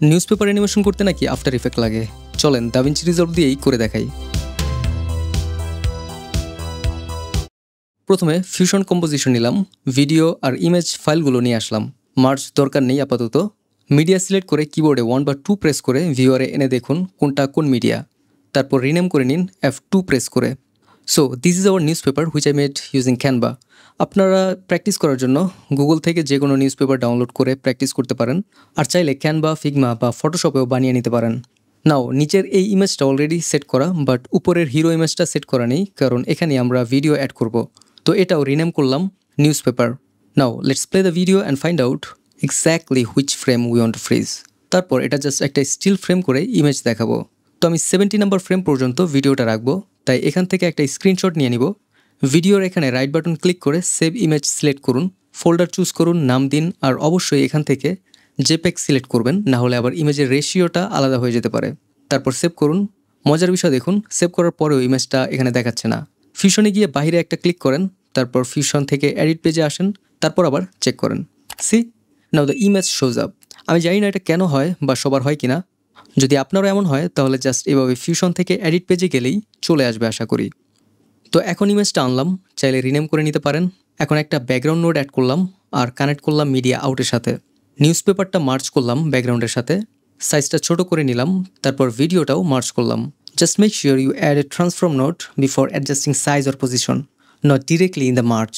Newspaper animation করতে নাকি after effect লাগে, চলেন দাভিঞ্চি রিজলভ দিয়েই করে দেখাই। প্রথমে ফিউশন কম্পোজিশন নিলাম, ভিডিও আর ইমেজ ফাইলগুলো নিয়ে আসলাম। মার্জ দরকার নেই আপাতত। মিডিয়া সিলেক্ট করে কিবোর্ডে 1 বা 2 প্রেস করে ভিউয়ারে এনে দেখুন কোনটা কোন মিডিয়া, তারপর রিনেম করে নিন F2 প্রেস করে। So this is our news paper which I made using Canva. আপনারা প্র্যাকটিস করার জন্য গুগল থেকে যে কোনো নিউজ পেপার ডাউনলোড করে প্র্যাকটিস করতে পারেন, আর চাইলে ক্যানভা, ফিগমা বা ফটোশপেও বানিয়ে নিতে পারেন। নাও নিচের এই ইমেজটা অলরেডি সেট করা, বাট উপরের হিরো ইমেজটা সেট করা নেই, কারণ এখানে আমরা ভিডিও অ্যাড করব। তো এটাও রিনেম করলাম news paper. Now let's play the video and find out exactly which frame we want to fridge. তারপর এটা জাস্ট একটা স্টিল ফ্রেম করে ইমেজ দেখাবো। তো আমি 70 নম্বর ফ্রেম পর্যন্ত ভিডিওটা রাখবো, তাই এখান থেকে একটা স্ক্রিনশট নিয়ে নিব। ভিডিওর এখানে রাইট বাটন ক্লিক করে সেভ ইমেজ সিলেক্ট করুন, ফোল্ডার চুজ করুন, নাম দিন, আর অবশ্যই এখান থেকে জেপেগ সিলেক্ট করবেন, না হলে আবার ইমেজের রেশিওটা আলাদা হয়ে যেতে পারে। তারপর সেভ করুন। মজার বিষয় দেখুন, সেভ করার পরেও ইমেজটা এখানে দেখাচ্ছে না। ফিউশনে গিয়ে বাইরে একটা ক্লিক করেন, তারপর ফিউশন থেকে এডিট পেজে আসেন, তারপর আবার চেক করেন। See now the image shows up. আমি জানি না এটা কেন হয় বা সবার হয় কিনা। যদি আপনারও এমন হয় তাহলে জাস্ট এভাবে ফিউশন থেকে এডিট পেজে গেলেই চলে আসবে আশা করি। তো এখন ইমেজটা আনলাম, চাইলে রিনেম করে নিতে পারেন। এখন একটা ব্যাকগ্রাউন্ড নোড অ্যাড করলাম আর কানেক্ট করলাম মিডিয়া আউটের সাথে। নিউজ পেপারটা মার্চ করলাম ব্যাকগ্রাউন্ডের সাথে, সাইজটা ছোট করে নিলাম, তারপর ভিডিওটাও মার্চ করলাম। Just make sure you add a transform node before adjusting size or position, not directly in the merge.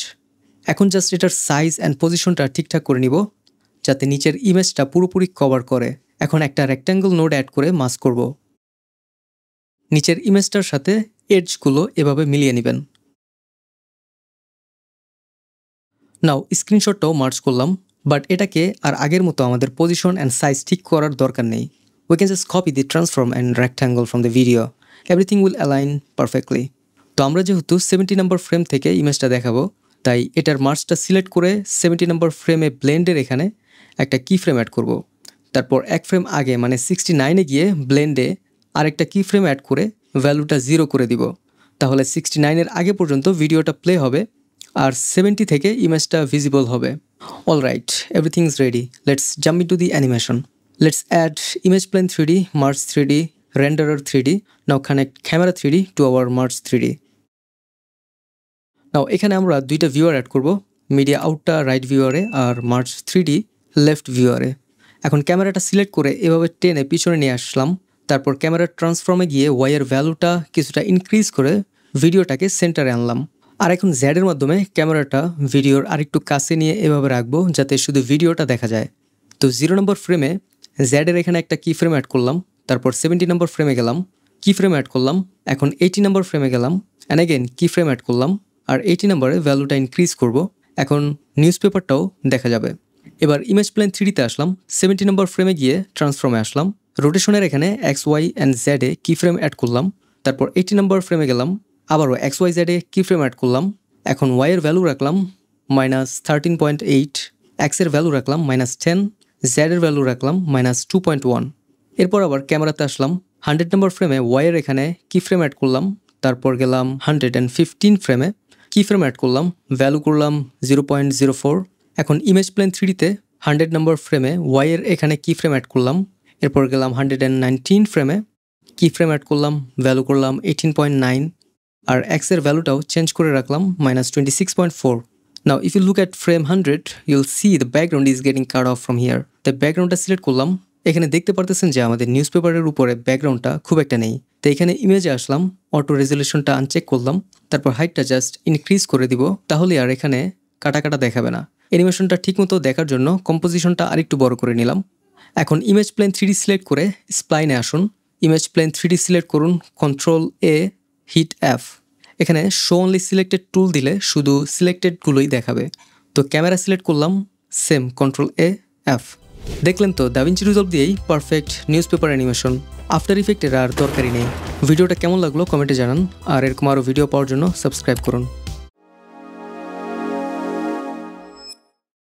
এখন জাস্ট এটার সাইজ অ্যান্ড পজিশনটা ঠিকঠাক করে নিব, যাতে নিচের ইমেজটা পুরোপুরি কভার করে। এখন একটা রেক্ট্যাঙ্গল নোড অ্যাড করে মাস্ক করব। নিচের ইমেজটার সাথে এডজগুলো এভাবে মিলিয়ে নেবেন। নাও স্ক্রিনশটটাও মার্চ করলাম, বাট এটাকে আর আগের মতো আমাদের পজিশন অ্যান্ড সাইজ ঠিক করার দরকার নেই। We can just copy the transform and rectangle from the video, everything will align perfectly. তো আমরা যেহেতু 70 নম্বর ফ্রেম থেকে ইমেজটা দেখাবো, তাই এটার মার্চটা সিলেক্ট করে 70 নম্বর ফ্রেমে ব্লেন্ডের এখানে একটা কি ফ্রেম অ্যাড করব। তারপর এক ফ্রেম আগে মানে 69-এ গিয়ে ব্লেন্ডে আরেকটা কি ফ্রেম অ্যাড করে ভ্যালুটা 0 করে দিব। তাহলে 69-এর আগে পর্যন্ত ভিডিওটা প্লে হবে আর 70 থেকে ইমেজটা ভিজিবল হবে। Alright, everything is ready, let's jump into the animation. Let's add image plane 3D, merge 3D, renderer 3D. Now connect camera 3D to our merge 3D. নাও এখানে আমরা দুইটা ভিউয়ার অ্যাড করব, মিডিয়া আউটটা রাইট ভিউয়ারে আর March 3D left ভিউয়ারে। এখন ক্যামেরাটা select করে এভাবে টেনে পিছনে নিয়ে আসলাম, তারপর ক্যামেরার ট্রান্সফর্মে গিয়ে ওয়াইয়ের ভ্যালুটা কিছুটা ইনক্রিজ করে ভিডিওটাকে সেন্টারে আনলাম। আর এখন জ্যাডের মাধ্যমে ক্যামেরাটা ভিডিওর আরেকটু কাছে নিয়ে এভাবে রাখবো যাতে শুধু ভিডিওটা দেখা যায়। তো 0 নম্বর ফ্রেমে জ্যাডের এখানে একটা কি ফ্রেম অ্যাড করলাম, তারপর 70 নম্বর ফ্রেমে গেলাম, কি ফ্রেম অ্যাড করলাম, এখন 80 নম্বর ফ্রেমে গেলাম অ্যান্ড অ্যাগেন কি ফ্রেম অ্যাড করলাম, আর 80 নম্বরে ভ্যালুটা ইনক্রিজ করব। এখন নিউজ পেপারটাও দেখা যাবে। এবার ইমেজ প্লেন 3Dতে আসলাম, 70 নম্বর ফ্রেমে গিয়ে ট্রান্সফর্মে আসলাম, রোটেশনের এখানে এক্স ওয়াই অ্যান্ড জেডে কি ফ্রেম অ্যাড করলাম, তারপর 80 নম্বর ফ্রেমে গেলাম, আবারও এক্স ওয়াই জেডে কি ফ্রেম অ্যাড করলাম। এখন ওয়াইয়ের ভ্যালু রাখলাম -13.8, এক্সের ভ্যালু রাখলাম -10, জেডের ভ্যালু রাখলাম -2.1। এরপর আবার ক্যামেরাতে আসলাম, 100 নম্বর ফ্রেমে ওয়াইয়ের এখানে কি ফ্রেম অ্যাড করলাম, তারপর গেলাম 115 ফ্রেমে কি ফ্রেম অ্যাড করলাম, ভ্যালু করলাম 0.04। এখন ইমেজ প্লেন 3Dতে 100 নম্বর ফ্রেমে ওয়াইয়ের এখানে কি ফ্রেম অ্যাড করলাম, এরপর গেলাম 119 ফ্রেমে কি ফ্রেম অ্যাড করলাম, ভ্যালু করলাম 18.9, আর এক্সের ভ্যালুটাও চেঞ্জ করে রাখলাম -26.4। Now if you look at frame 100, you'll see the background is getting cut off from here. তাই ব্যাকগ্রাউন্ডটা সিলেক্ট করলাম, এখানে দেখতে পারতেছেন যে আমাদের নিউজ পেপারের উপরে ব্যাকগ্রাউন্ডটা খুব একটা নেই। তো এখানে ইমেজে আসলাম, অটো রেজলিউশনটা আনচেক করলাম, তারপর হাইটটা জাস্ট ইনক্রিজ করে দিব, তাহলে আর এখানে কাটা কাটা দেখাবে না। অ্যানিমেশনটা ঠিকমতো দেখার জন্য কম্পোজিশনটা আরেকটু বড় করে নিলাম। এখন ইমেজ প্লেন 3D সিলেক্ট করে স্প্লাইনে আসুন, ইমেজ প্লেন 3D সিলেক্ট করুন, Ctrl+A, হিট F। এখানে শো অনলি সিলেক্টেড টুল দিলে শুধু সিলেক্টেডগুলোই দেখাবে। তো ক্যামেরা সিলেক্ট করলাম, সেম Ctrl+A, F। দেখলেন তো, দাভিঞ্চি রিজলভ দিয়েই perfect news paper animation. After ইফেক্টের আর দরকারই নেই। ভিডিওটা কেমন লাগলো কমেন্টে জানান, আর এরকম আরও ভিডিও পাওয়ার জন্য সাবস্ক্রাইব করুন।